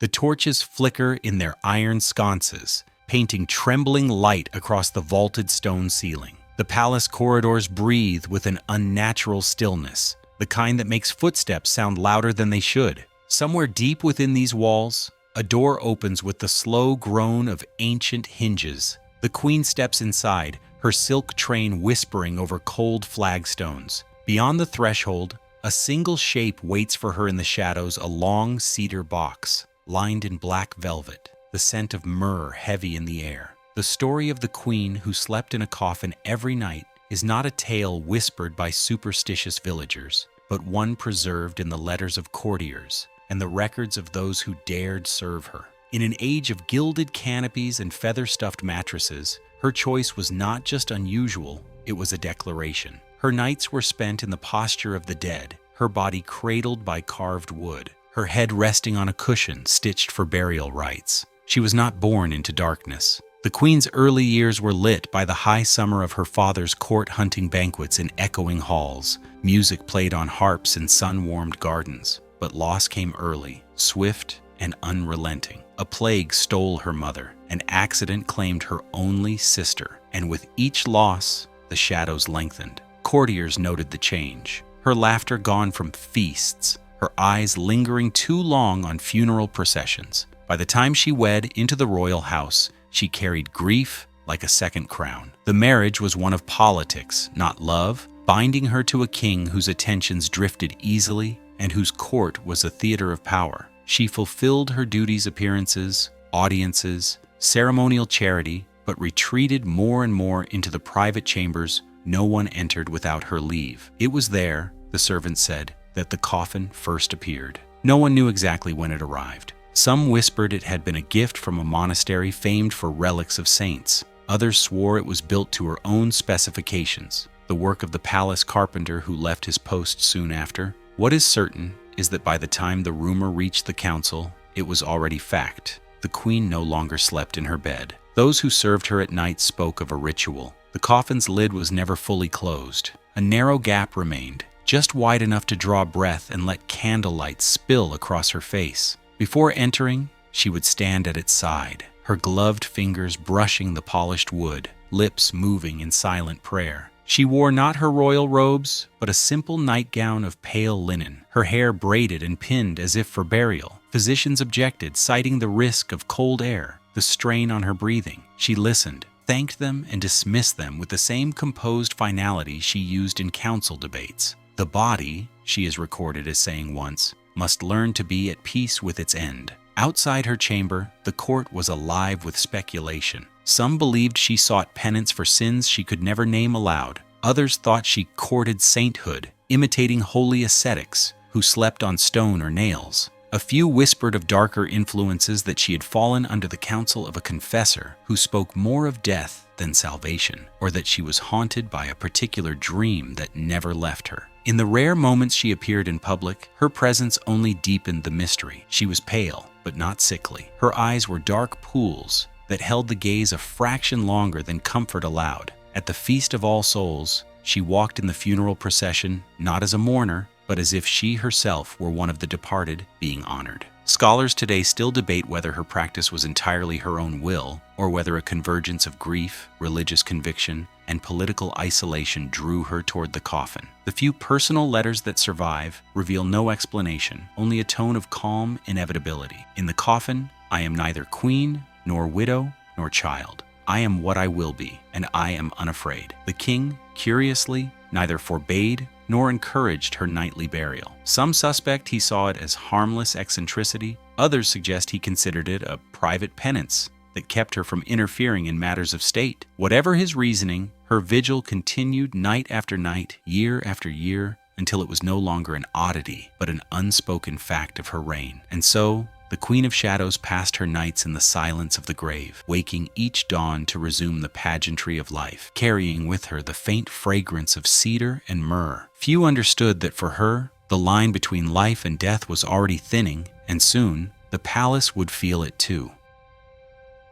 The torches flicker in their iron sconces, painting trembling light across the vaulted stone ceiling. The palace corridors breathe with an unnatural stillness, the kind that makes footsteps sound louder than they should. Somewhere deep within these walls, a door opens with the slow groan of ancient hinges. The queen steps inside, her silk train whispering over cold flagstones. Beyond the threshold, a single shape waits for her in the shadows, a long cedar box, lined in black velvet, the scent of myrrh heavy in the air. The story of the queen who slept in a coffin every night is not a tale whispered by superstitious villagers, but one preserved in the letters of courtiers and the records of those who dared serve her. In an age of gilded canopies and feather-stuffed mattresses, her choice was not just unusual, it was a declaration. Her nights were spent in the posture of the dead, her body cradled by carved wood, her head resting on a cushion stitched for burial rites. She was not born into darkness. The queen's early years were lit by the high summer of her father's court hunting banquets in echoing halls. Music played on harps in sun-warmed gardens. But loss came early, swift and unrelenting. A plague stole her mother. An accident claimed her only sister. And with each loss, the shadows lengthened. Courtiers noted the change. Her laughter gone from feasts, her eyes lingering too long on funeral processions. By the time she wed into the royal house, she carried grief like a second crown. The marriage was one of politics, not love, binding her to a king whose attentions drifted easily and whose court was a theater of power. She fulfilled her duties, appearances, audiences, ceremonial charity, but retreated more and more into the private chambers no one entered without her leave. It was there, the servant said, that the coffin first appeared. No one knew exactly when it arrived. Some whispered it had been a gift from a monastery famed for relics of saints. Others swore it was built to her own specifications, the work of the palace carpenter who left his post soon after. What is certain is that by the time the rumor reached the council, it was already fact. The queen no longer slept in her bed. Those who served her at night spoke of a ritual. The coffin's lid was never fully closed. A narrow gap remained, just wide enough to draw breath and let candlelight spill across her face. Before entering, she would stand at its side, her gloved fingers brushing the polished wood, lips moving in silent prayer. She wore not her royal robes, but a simple nightgown of pale linen, her hair braided and pinned as if for burial. Physicians objected, citing the risk of cold air, the strain on her breathing. She listened, thanked them, and dismissed them with the same composed finality she used in council debates. The body, she is recorded as saying once, must learn to be at peace with its end. Outside her chamber, the court was alive with speculation. Some believed she sought penance for sins she could never name aloud. Others thought she courted sainthood, imitating holy ascetics who slept on stone or nails. A few whispered of darker influences, that she had fallen under the counsel of a confessor who spoke more of death than salvation, or that she was haunted by a particular dream that never left her. In the rare moments she appeared in public, her presence only deepened the mystery. She was pale, but not sickly. Her eyes were dark pools that held the gaze a fraction longer than comfort allowed. At the Feast of All Souls, she walked in the funeral procession, not as a mourner, but as if she herself were one of the departed being honored. Scholars today still debate whether her practice was entirely her own will, or whether a convergence of grief, religious conviction, and political isolation drew her toward the coffin. The few personal letters that survive reveal no explanation, only a tone of calm inevitability. In the coffin, I am neither queen, nor widow, nor child. I am what I will be, and I am unafraid. The king, curiously, neither forbade nor encouraged her nightly burial. Some suspect he saw it as harmless eccentricity. Others suggest he considered it a private penance that kept her from interfering in matters of state. Whatever his reasoning, her vigil continued night after night, year after year, until it was no longer an oddity, but an unspoken fact of her reign. And so, the Queen of Shadows passed her nights in the silence of the grave, waking each dawn to resume the pageantry of life, carrying with her the faint fragrance of cedar and myrrh. Few understood that for her, the line between life and death was already thinning, and soon, the palace would feel it too.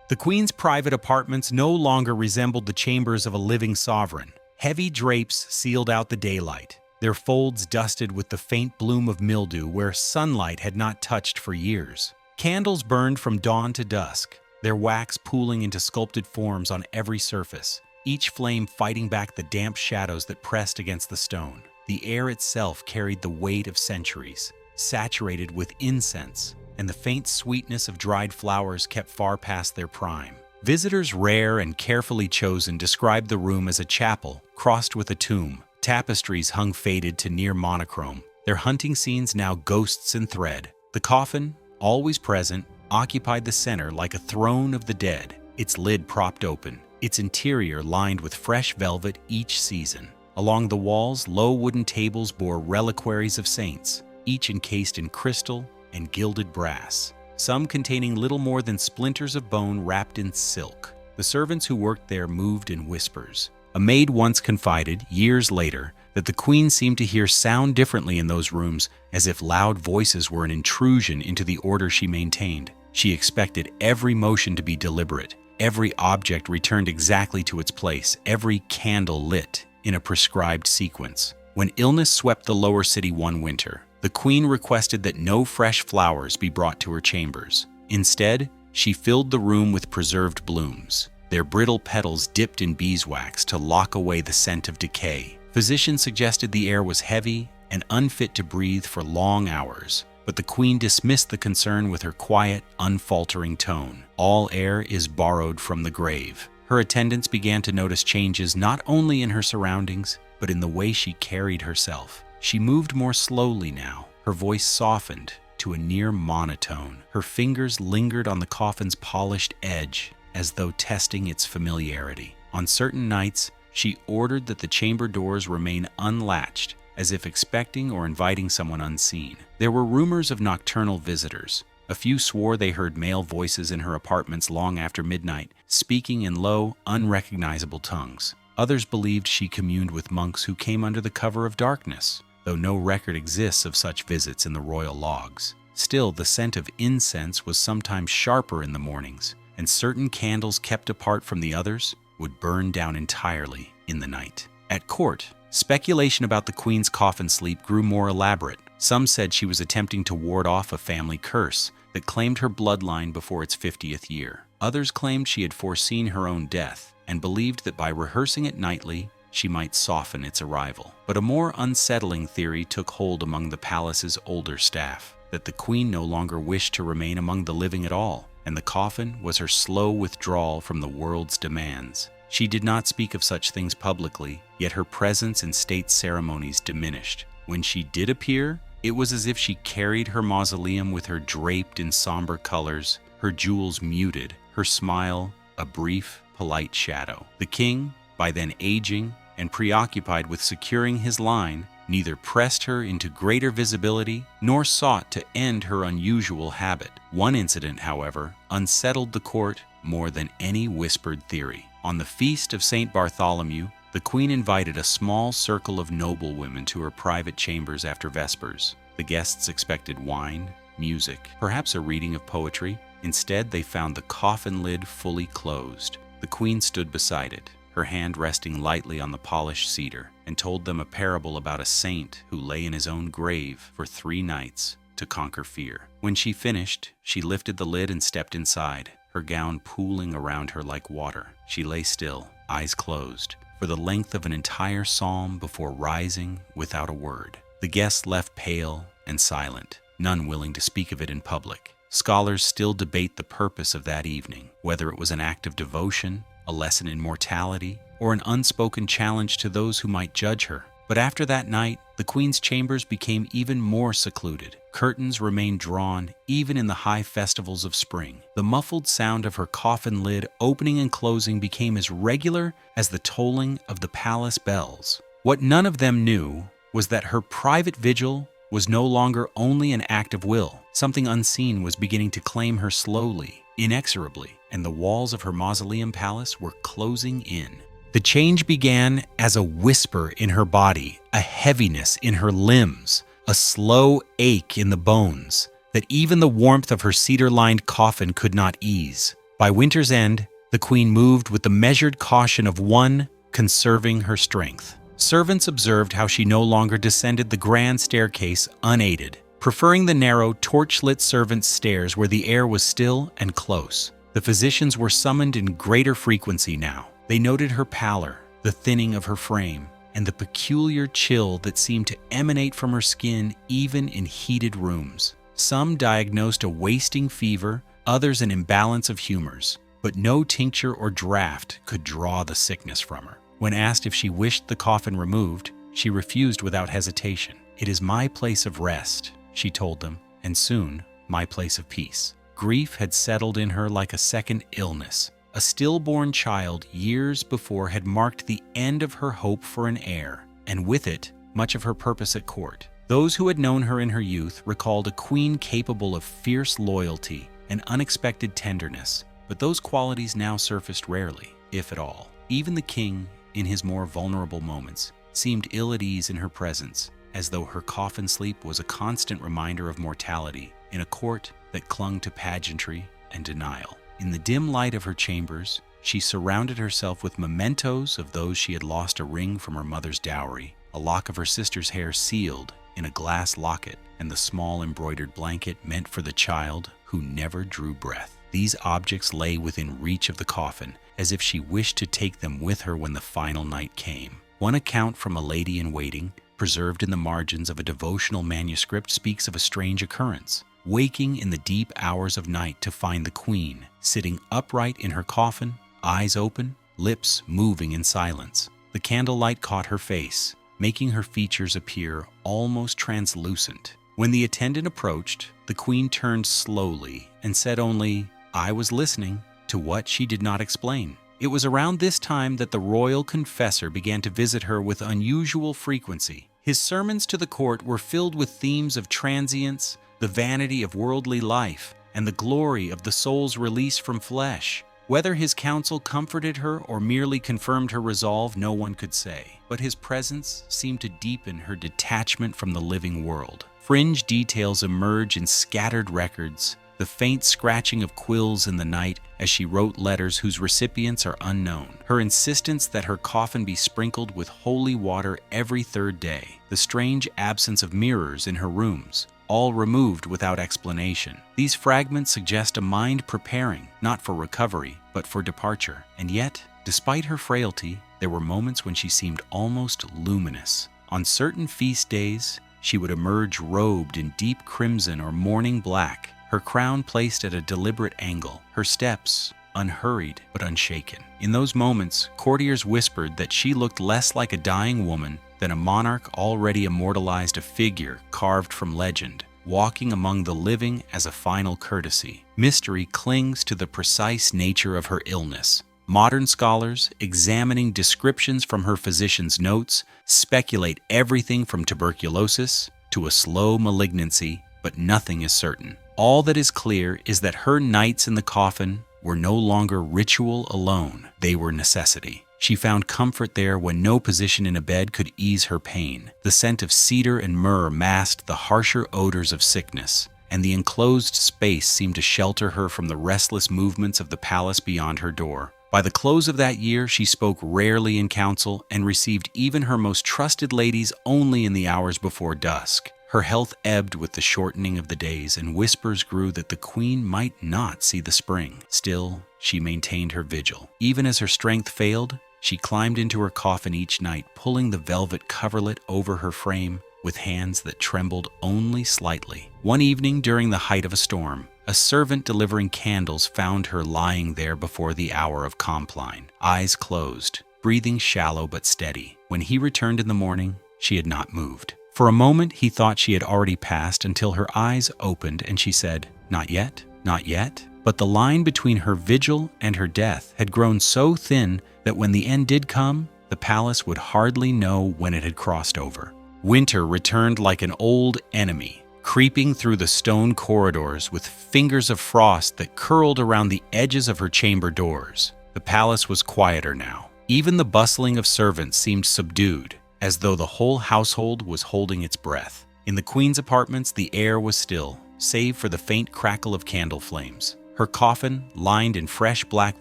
The Queen's private apartments no longer resembled the chambers of a living sovereign. Heavy drapes sealed out the daylight, their folds dusted with the faint bloom of mildew where sunlight had not touched for years. Candles burned from dawn to dusk, their wax pooling into sculpted forms on every surface, each flame fighting back the damp shadows that pressed against the stone. The air itself carried the weight of centuries, saturated with incense, and the faint sweetness of dried flowers kept far past their prime. Visitors rare and carefully chosen described the room as a chapel crossed with a tomb. Tapestries hung faded to near monochrome, their hunting scenes now ghosts in thread. The coffin, always present, occupied the center like a throne of the dead, its lid propped open, its interior lined with fresh velvet each season. Along the walls, low wooden tables bore reliquaries of saints, each encased in crystal and gilded brass, some containing little more than splinters of bone wrapped in silk. The servants who worked there moved in whispers. A maid once confided, years later, that the queen seemed to hear sound differently in those rooms, as if loud voices were an intrusion into the order she maintained. She expected every motion to be deliberate, every object returned exactly to its place, every candle lit in a prescribed sequence. When illness swept the lower city one winter, the queen requested that no fresh flowers be brought to her chambers. Instead, she filled the room with preserved blooms, their brittle petals dipped in beeswax to lock away the scent of decay. Physicians suggested the air was heavy and unfit to breathe for long hours, but the queen dismissed the concern with her quiet, unfaltering tone. All air is borrowed from the grave. Her attendants began to notice changes not only in her surroundings, but in the way she carried herself. She moved more slowly now, her voice softened to a near monotone. Her fingers lingered on the coffin's polished edge, as though testing its familiarity. On certain nights, she ordered that the chamber doors remain unlatched, as if expecting or inviting someone unseen. There were rumors of nocturnal visitors. A few swore they heard male voices in her apartments long after midnight, speaking in low, unrecognizable tongues. Others believed she communed with monks who came under the cover of darkness, though no record exists of such visits in the royal logs. Still, the scent of incense was sometimes sharper in the mornings, and certain candles kept apart from the others would burn down entirely in the night. At court, speculation about the queen's coffin sleep grew more elaborate. Some said she was attempting to ward off a family curse that claimed her bloodline before its 50th year. Others claimed she had foreseen her own death and believed that by rehearsing it nightly, she might soften its arrival. But a more unsettling theory took hold among the palace's older staff, that the queen no longer wished to remain among the living at all, and the coffin was her slow withdrawal from the world's demands. She did not speak of such things publicly, yet her presence in state ceremonies diminished. When she did appear, it was as if she carried her mausoleum with her draped in somber colors, her jewels muted, her smile a brief, polite shadow. The king, by then aging and preoccupied with securing his line, neither pressed her into greater visibility nor sought to end her unusual habit. One incident, however, unsettled the court more than any whispered theory. On the feast of St. Bartholomew, the queen invited a small circle of noblewomen to her private chambers after Vespers. The guests expected wine, music, perhaps a reading of poetry. Instead, they found the coffin lid fully closed. The queen stood beside it, her hand resting lightly on the polished cedar, and told them a parable about a saint who lay in his own grave for 3 nights to conquer fear. When she finished, she lifted the lid and stepped inside, her gown pooling around her like water. She lay still, eyes closed, for the length of an entire psalm before rising without a word. The guests left pale and silent, none willing to speak of it in public. Scholars still debate the purpose of that evening, whether it was an act of devotion, a lesson in mortality, or an unspoken challenge to those who might judge her. But after that night, the queen's chambers became even more secluded. Curtains remained drawn even in the high festivals of spring. The muffled sound of her coffin lid opening and closing became as regular as the tolling of the palace bells. What none of them knew was that her private vigil was no longer only an act of will. Something unseen was beginning to claim her slowly, inexorably, and the walls of her mausoleum palace were closing in. The change began as a whisper in her body, a heaviness in her limbs, a slow ache in the bones that even the warmth of her cedar-lined coffin could not ease. By winter's end, the queen moved with the measured caution of one conserving her strength. Servants observed how she no longer descended the grand staircase unaided, preferring the narrow, torch-lit servants' stairs where the air was still and close. The physicians were summoned in greater frequency now. They noted her pallor, the thinning of her frame, and the peculiar chill that seemed to emanate from her skin even in heated rooms. Some diagnosed a wasting fever, others an imbalance of humors, but no tincture or draught could draw the sickness from her. When asked if she wished the coffin removed, she refused without hesitation. "It is my place of rest," she told them, "and soon my place of peace." Grief had settled in her like a second illness. A stillborn child years before had marked the end of her hope for an heir, and with it, much of her purpose at court. Those who had known her in her youth recalled a queen capable of fierce loyalty and unexpected tenderness, but those qualities now surfaced rarely, if at all. Even the king, in his more vulnerable moments, seemed ill at ease in her presence, as though her coffin sleep was a constant reminder of mortality in a court that clung to pageantry and denial. In the dim light of her chambers, she surrounded herself with mementos of those she had lost: a ring from her mother's dowry, a lock of her sister's hair sealed in a glass locket, and the small embroidered blanket meant for the child who never drew breath. These objects lay within reach of the coffin, as if she wished to take them with her when the final night came. One account from a lady-in-waiting, preserved in the margins of a devotional manuscript, speaks of a strange occurrence. Waking in the deep hours of night to find the queen sitting upright in her coffin, eyes open, lips moving in silence. The candlelight caught her face, making her features appear almost translucent. When the attendant approached, the queen turned slowly and said only, "I was listening," to what she did not explain. It was around this time that the royal confessor began to visit her with unusual frequency. His sermons to the court were filled with themes of transience, the vanity of worldly life, and the glory of the soul's release from flesh. Whether his counsel comforted her or merely confirmed her resolve, no one could say. But his presence seemed to deepen her detachment from the living world. Fringe details emerge in scattered records, the faint scratching of quills in the night as she wrote letters whose recipients are unknown. Her insistence that her coffin be sprinkled with holy water every third day. The strange absence of mirrors in her rooms, all removed without explanation. These fragments suggest a mind preparing, not for recovery, but for departure. And yet, despite her frailty, there were moments when she seemed almost luminous. On certain feast days, she would emerge robed in deep crimson or morning black, her crown placed at a deliberate angle, her steps unhurried but unshaken. In those moments, courtiers whispered that she looked less like a dying woman than a monarch already immortalized, a figure carved from legend, walking among the living as a final courtesy. Mystery clings to the precise nature of her illness. Modern scholars, examining descriptions from her physician's notes, speculate everything from tuberculosis to a slow malignancy, but nothing is certain. All that is clear is that her nights in the coffin were no longer ritual alone, they were necessity. She found comfort there when no position in a bed could ease her pain. The scent of cedar and myrrh masked the harsher odors of sickness, and the enclosed space seemed to shelter her from the restless movements of the palace beyond her door. By the close of that year, she spoke rarely in council and received even her most trusted ladies only in the hours before dusk. Her health ebbed with the shortening of the days, and whispers grew that the queen might not see the spring. Still, she maintained her vigil. Even as her strength failed, she climbed into her coffin each night, pulling the velvet coverlet over her frame with hands that trembled only slightly. One evening during the height of a storm, a servant delivering candles found her lying there before the hour of compline, eyes closed, breathing shallow but steady. When he returned in the morning, she had not moved. For a moment, he thought she had already passed until her eyes opened and she said, "Not yet, not yet." But the line between her vigil and her death had grown so thin that when the end did come, the palace would hardly know when it had crossed over. Winter returned like an old enemy, creeping through the stone corridors with fingers of frost that curled around the edges of her chamber doors. The palace was quieter now. Even the bustling of servants seemed subdued, as though the whole household was holding its breath. In the queen's apartments, the air was still, save for the faint crackle of candle flames. Her coffin, lined in fresh black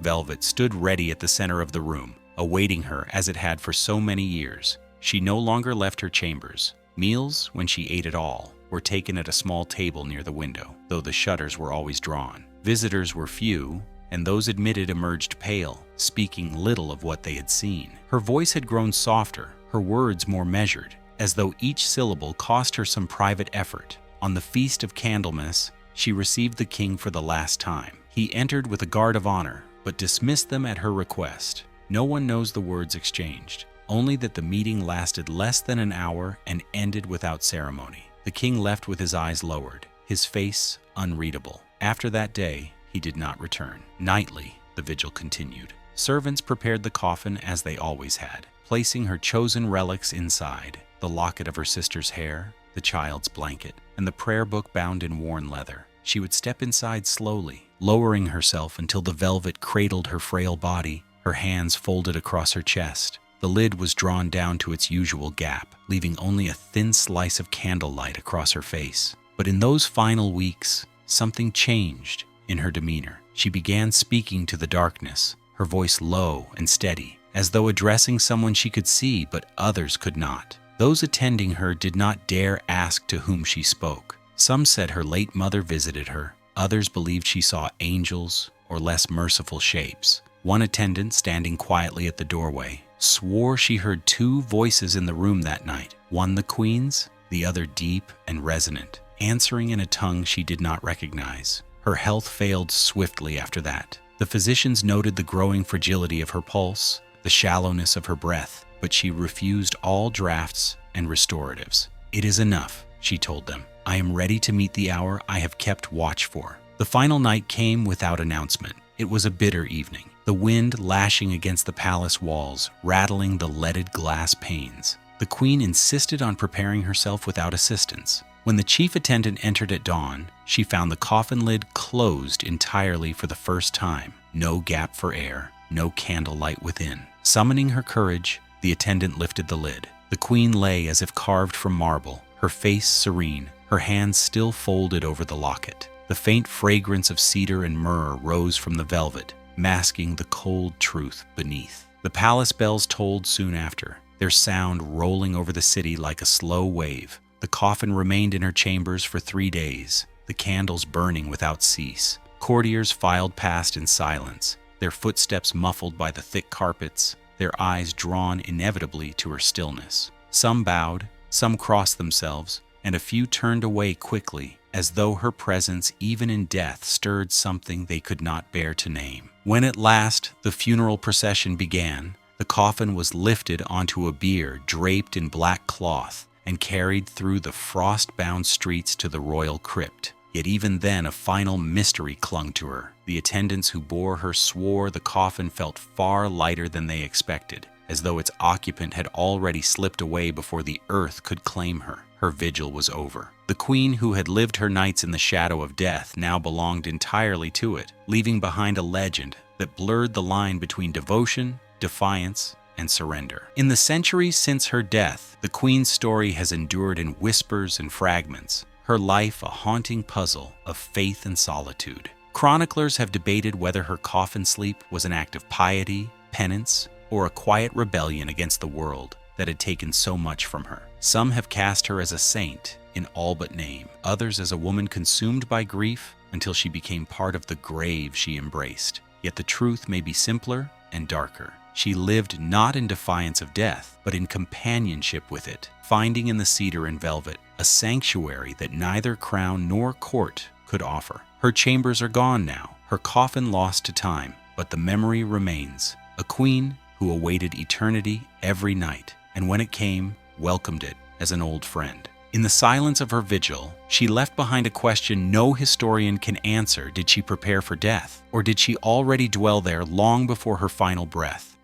velvet, stood ready at the center of the room, awaiting her as it had for so many years. She no longer left her chambers, meals when she ate at all, were taken at a small table near the window, though the shutters were always drawn. Visitors were few, and those admitted emerged pale, speaking little of what they had seen. Her voice had grown softer, her words more measured, as though each syllable cost her some private effort. On the Feast of Candlemas, she received the king for the last time. He entered with a guard of honor, but dismissed them at her request. No one knows the words exchanged, only that the meeting lasted less than an hour and ended without ceremony. The king left with his eyes lowered, his face unreadable. After that day, he did not return. Nightly, the vigil continued. Servants prepared the coffin as they always had, placing her chosen relics inside: the locket of her sister's hair, the child's blanket, and the prayer book bound in worn leather. She would step inside slowly, lowering herself until the velvet cradled her frail body, her hands folded across her chest. The lid was drawn down to its usual gap, leaving only a thin slice of candlelight across her face. But in those final weeks, something changed in her demeanor. She began speaking to the darkness, her voice low and steady, as though addressing someone she could see but others could not. Those attending her did not dare ask to whom she spoke. Some said her late mother visited her. Others believed she saw angels or less merciful shapes. One attendant, standing quietly at the doorway, swore she heard two voices in the room that night, one the queen's, the other deep and resonant, answering in a tongue she did not recognize. Her health failed swiftly after that. The physicians noted the growing fragility of her pulse, the shallowness of her breath, but she refused all drafts and restoratives. "It is enough," she told them. "I am ready to meet the hour I have kept watch for." The final night came without announcement. It was a bitter evening, the wind lashing against the palace walls, rattling the leaded glass panes. The queen insisted on preparing herself without assistance. When the chief attendant entered at dawn, she found the coffin lid closed entirely for the first time. No gap for air, no candlelight within. Summoning her courage, the attendant lifted the lid. The queen lay as if carved from marble, her face serene, her hands still folded over the locket. The faint fragrance of cedar and myrrh rose from the velvet, masking the cold truth beneath. The palace bells tolled soon after, their sound rolling over the city like a slow wave. The coffin remained in her chambers for 3 days, the candles burning without cease. Courtiers filed past in silence, their footsteps muffled by the thick carpets, their eyes drawn inevitably to her stillness. Some bowed, some crossed themselves, and a few turned away quickly, as though her presence, even in death, stirred something they could not bear to name. When at last the funeral procession began, the coffin was lifted onto a bier draped in black cloth and carried through the frost-bound streets to the royal crypt. Yet even then a final mystery clung to her. The attendants who bore her swore the coffin felt far lighter than they expected, as though its occupant had already slipped away before the earth could claim her. Her vigil was over. The queen who had lived her nights in the shadow of death now belonged entirely to it, leaving behind a legend that blurred the line between devotion, defiance, and surrender. In the centuries since her death, the queen's story has endured in whispers and fragments, her life a haunting puzzle of faith and solitude. Chroniclers have debated whether her coffin sleep was an act of piety, penance, or a quiet rebellion against the world that had taken so much from her. Some have cast her as a saint in all but name, others as a woman consumed by grief until she became part of the grave she embraced. Yet the truth may be simpler and darker. She lived not in defiance of death, but in companionship with it, finding in the cedar and velvet a sanctuary that neither crown nor court could offer. Her chambers are gone now, her coffin lost to time, but the memory remains. A queen who awaited eternity every night, and when it came, welcomed it as an old friend. In the silence of her vigil, she left behind a question no historian can answer. Did she prepare for death, or did she already dwell there long before her final breath?